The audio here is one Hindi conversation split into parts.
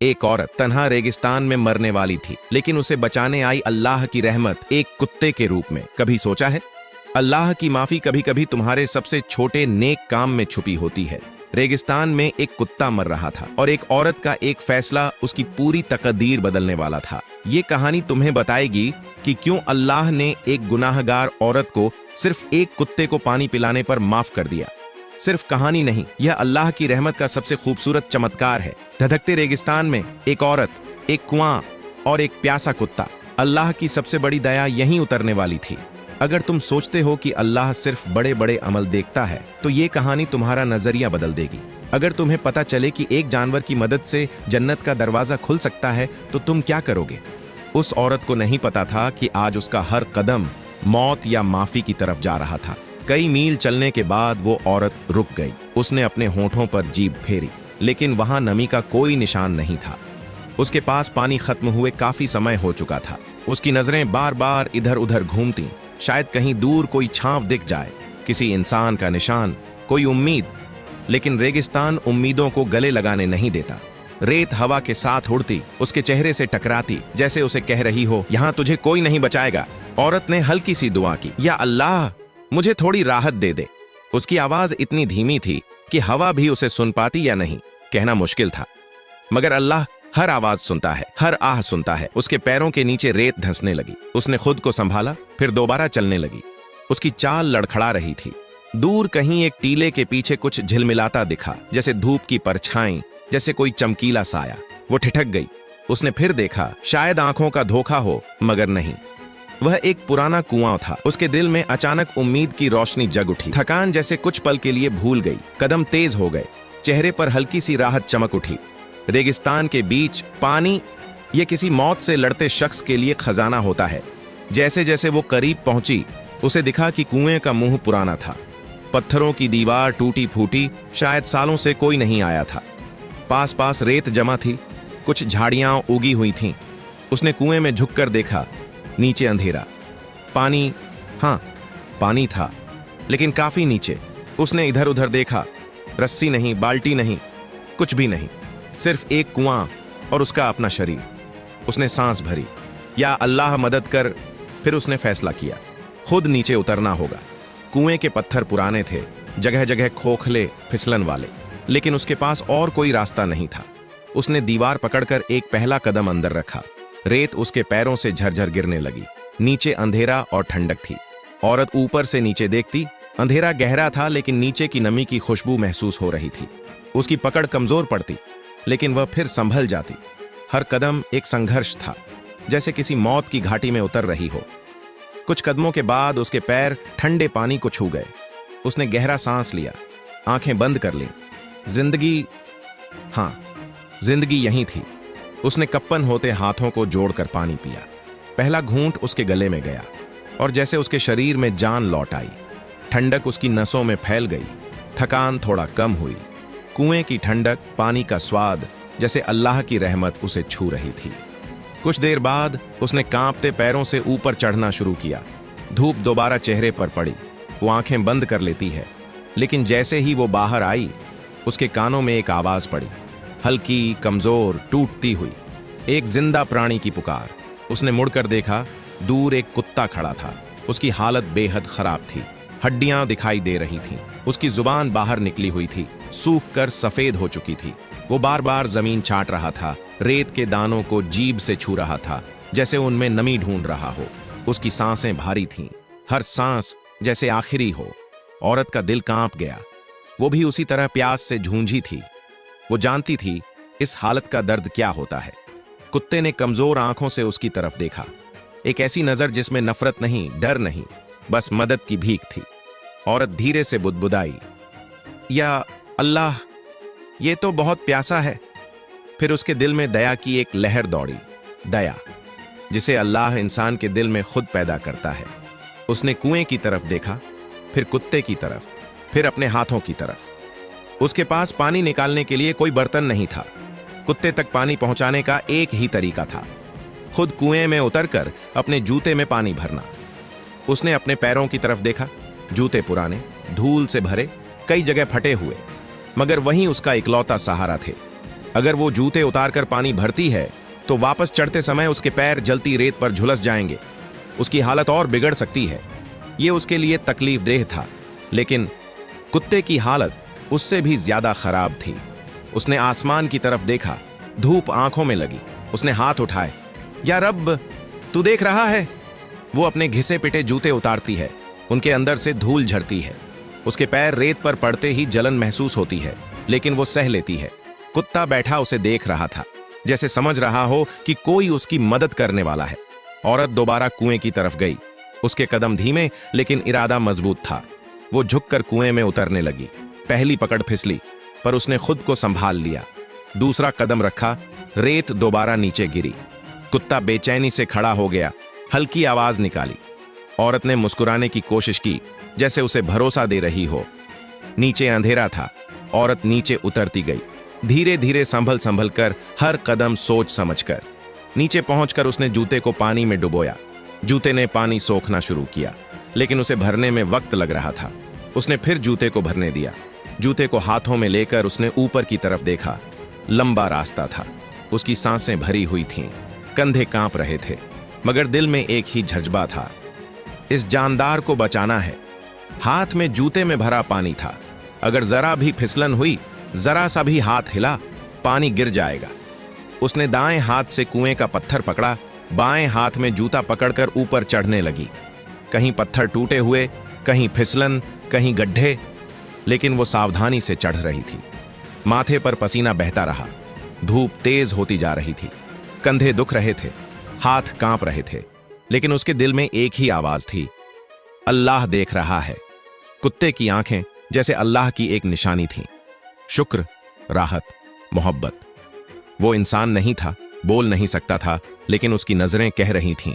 एक औरत तन्हा रेगिस्तान में मरने वाली थी, लेकिन उसे बचाने आई अल्लाह की रहमत एक कुत्ते के रूप में। कभी सोचा है, अल्लाह की माफी कभी कभी तुम्हारे सबसे छोटे नेक काम में छुपी होती है। रेगिस्तान में एक कुत्ता मर रहा था और एक औरत का एक फैसला उसकी पूरी तकदीर बदलने वाला था। ये कहानी तुम्हें बताएगी कि क्यों अल्लाह ने एक गुनाहगार औरत को सिर्फ एक कुत्ते को पानी पिलाने पर माफ कर दिया। सिर्फ कहानी नहीं, यह अल्लाह की रहमत का सबसे खूबसूरत चमत्कार है। धधकते रेगिस्तान में एक औरत, एक कुआं और एक प्यासा कुत्ता। अल्लाह की सबसे बड़ी दया यहीं उतरने वाली थी। अगर तुम सोचते हो कि अल्लाह सिर्फ बड़े बड़े अमल देखता है, तो ये कहानी तुम्हारा नजरिया बदल देगी। अगर तुम्हें पता चले कि एक जानवर की मदद से जन्नत का दरवाजा खुल सकता है, तो तुम क्या करोगे? उस औरत को नहीं पता था कि आज उसका हर कदम मौत या माफी की तरफ जा रहा था। कई मील चलने के बाद वो औरत रुक गई। उसने अपने होठों पर जीभ फेरी, लेकिन वहां नमी का कोई निशान नहीं था। उसके पास पानी खत्म हुए काफी समय हो चुका था। उसकी नजरें बार बार इधर उधर घूमती, शायद कहीं दूर कोई छांव दिख जाए, किसी इंसान का निशान, कोई उम्मीद। लेकिन रेगिस्तान उम्मीदों को गले लगाने नहीं देता। रेत हवा के साथ उड़ती, उसके चेहरे से टकराती, जैसे उसे कह रही हो, यहां तुझे कोई नहीं बचाएगा। औरत ने हल्की सी दुआ की, या अल्लाह, मुझे थोड़ी राहत दे दे। उसकी आवाज इतनी धीमी थी कि हवा भी उसे सुन पाती या नहीं, कहना मुश्किल था। मगर अल्लाह हर आवाज सुनता है, हर आह सुनता है। उसके पैरों के नीचे रेत धंसने लगी। उसने खुद को संभाला, फिर दोबारा चलने लगी। उसकी चाल लड़खड़ा रही थी। दूर कहीं एक टीले के पीछे कुछ झिलमिलाता दिखा, जैसे धूप की परछाई, जैसे कोई चमकीला साया। वो ठिठक गई। उसने फिर देखा, शायद आंखों का धोखा हो, मगर नहीं। वह एक पुराना कुआं था। उसके दिल में अचानक उम्मीद की रोशनी जग उठी। थकान जैसे कुछ पल के लिए भूल गई। कदम तेज हो गए। चेहरे पर हल्की सी राहत चमक उठी। रेगिस्तान के बीच पानी, यह किसी मौत से लड़ते शख्स के लिए खजाना होता है। जैसे जैसे वो करीब पहुंची, उसे दिखा कि कुएं का मुंह पुराना था। पत्थरों की दीवार टूटी फूटी, शायद सालों से कोई नहीं आया था। पास पास रेत जमा थी, कुछ झाड़ियां उगी हुई थीं। उसने कुएं में झुककर देखा। नीचे अंधेरा। पानी, हाँ, पानी था, लेकिन काफी नीचे। उसने इधर उधर देखा। रस्सी नहीं, बाल्टी नहीं, कुछ भी नहीं, सिर्फ एक कुआं और उसका अपना शरीर। उसने सांस भरी, या अल्लाह मदद कर। फिर उसने फैसला किया, खुद नीचे उतरना होगा। कुएं के पत्थर पुराने थे, जगह जगह खोखले, फिसलन वाले, लेकिन उसके पास और कोई रास्ता नहीं था। उसने दीवार पकड़कर एक पहला कदम अंदर रखा। रेत उसके पैरों से झरझर गिरने लगी। नीचे अंधेरा और ठंडक थी। औरत ऊपर से नीचे देखती। अंधेरा गहरा था, लेकिन नीचे की नमी की खुशबू महसूस हो रही थी। उसकी पकड़ कमजोर पड़ती, लेकिन वह फिर संभल जाती। हर कदम एक संघर्ष था, जैसे किसी मौत की घाटी में उतर रही हो। कुछ कदमों के बाद उसके पैर ठंडे पानी को छू गए। उसने गहरा सांस लिया, आंखें बंद कर ली। जिंदगी, हाँ, जिंदगी यहीं थी। उसने कप्पन होते हाथों को जोड़कर पानी पिया। पहला घूंट उसके गले में गया और जैसे उसके शरीर में जान लौट आई। ठंडक उसकी नसों में फैल गई। थकान थोड़ा कम हुई। कुएं की ठंडक, पानी का स्वाद, जैसे अल्लाह की रहमत उसे छू रही थी। कुछ देर बाद उसने कांपते पैरों से ऊपर चढ़ना शुरू किया। धूप दोबारा चेहरे पर पड़ी। वो आंखें बंद कर लेती है, लेकिन जैसे ही वो बाहर आई, उसके कानों में एक आवाज पड़ी, हल्की, कमजोर, टूटती हुई, एक जिंदा प्राणी की पुकार। उसने मुड़कर देखा। दूर एक कुत्ता खड़ा था। उसकी हालत बेहद खराब थी। हड्डियां दिखाई दे रही थीं। उसकी जुबान बाहर निकली हुई थी, सूख कर सफेद हो चुकी थी। वो बार बार जमीन चाट रहा था, रेत के दानों को जीभ से छू रहा था, जैसे उनमें नमी ढूंढ रहा हो। उसकी सांसें भारी थीं, हर सांस जैसे आखिरी हो। औरत का दिल कांप गया। वो भी उसी तरह प्यास से झूंझी थी। वो जानती थी इस हालत का दर्द क्या होता है। कुत्ते ने कमजोर आंखों से उसकी तरफ देखा, एक ऐसी नजर जिसमें नफरत नहीं, डर नहीं, बस मदद की भीख थी। औरत धीरे से बुदबुदाई, या अल्लाह, ये तो बहुत प्यासा है। फिर उसके दिल में दया की एक लहर दौड़ी। दया, जिसे अल्लाह इंसान के दिल में खुद पैदा करता है। उसने कुएं की तरफ देखा, फिर कुत्ते की तरफ, फिर अपने हाथों की तरफ। उसके पास पानी निकालने के लिए कोई बर्तन नहीं था। कुत्ते तक पानी पहुंचाने का एक ही तरीका था, खुद कुएं में उतरकर अपने जूते में पानी भरना। उसने अपने पैरों की तरफ देखा। जूते पुराने, धूल से भरे, कई जगह फटे हुए, मगर वहीं उसका इकलौता सहारा थे। अगर वो जूते उतारकर पानी भरती है तो वापस चढ़ते समय उसके पैर जलती रेत पर झुलस जाएंगे। उसकी हालत और बिगड़ सकती है। ये उसके लिए तकलीफदेह था, लेकिन कुत्ते की हालत उससे भी ज्यादा खराब थी। उसने आसमान की तरफ देखा, धूप आंखों में लगी। उसने हाथ उठाए, या रब, तू देख रहा है? वो अपने घिसे पिटे जूते उतारती है, उनके अंदर से धूल झरती है। उसके पैर रेत पर पड़ते ही जलन महसूस होती है, लेकिन वो सह लेती है। कुत्ता बैठा उसे देख रहा था, जैसे समझ रहा हो कि कोई उसकी मदद करने वाला है। औरत दोबारा कुएं की तरफ गई। उसके कदम धीमे, लेकिन इरादा मजबूत था। वो झुककर कुएं में उतरने लगी। पहली पकड़ फिसली, पर उसने खुद को संभाल लिया। दूसरा कदम रखा, रेत दोबारा नीचे गिरी। कुत्ता बेचैनी से खड़ा हो गया, हल्की आवाज निकाली। औरत ने मुस्कुराने की कोशिश की, जैसे उसे भरोसा दे रही हो। नीचे अंधेरा था। औरत नीचे उतरती गई, धीरे धीरे संभल संभल कर, हर कदम सोच समझकर। नीचे पहुंचकर उसने जूते को पानी में डुबोया। जूते ने पानी सोखना शुरू किया, लेकिन उसे भरने में वक्त लग रहा था। उसने फिर जूते को भरने दिया। जूते को हाथों में लेकर उसने ऊपर की तरफ देखा। लंबा रास्ता था, उसकी सांसें भरी हुई थीं, कंधे कांप रहे थे, मगर दिल में एक ही जज्बा था, इस जानदार को बचाना है। हाथ में जूते में भरा पानी था। अगर जरा भी फिसलन हुई, जरा सा भी हाथ हिला, पानी गिर जाएगा। उसने दाएं हाथ से कुएं का पत्थर पकड़ा, बाएं हाथ में जूता पकड़कर ऊपर चढ़ने लगी। कहीं पत्थर टूटे हुए, कहीं फिसलन, कहीं गड्ढे, लेकिन वो सावधानी से चढ़ रही थी। माथे पर पसीना बहता रहा। धूप तेज होती जा रही थी। कंधे दुख रहे थे, हाथ कांप रहे थे, लेकिन उसके दिल में एक ही आवाज थी, अल्लाह देख रहा है। कुत्ते की आंखें जैसे अल्लाह की एक निशानी थीं। शुक्र, राहत, मोहब्बत। वो इंसान नहीं था, बोल नहीं सकता था, लेकिन उसकी नजरें कह रही थीं,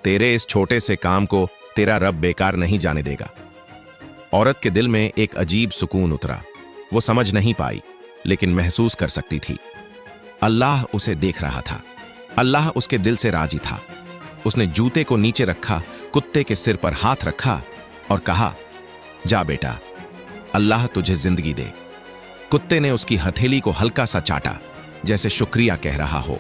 तेरे इस छोटे से काम को तेरा रब बेकार नहीं जाने देगा। औरत के दिल में एक अजीब सुकून उतरा। वो समझ नहीं पाई, लेकिन महसूस कर सकती थी। अल्लाह उसे देख रहा था। अल्लाह उसके दिल से राजी था। उसने जूते को नीचे रखा, कुत्ते के सिर पर हाथ रखा और कहा, जा बेटा, अल्लाह तुझे जिंदगी दे। कुत्ते ने उसकी हथेली को हल्का सा चाटा, जैसे शुक्रिया कह रहा हो।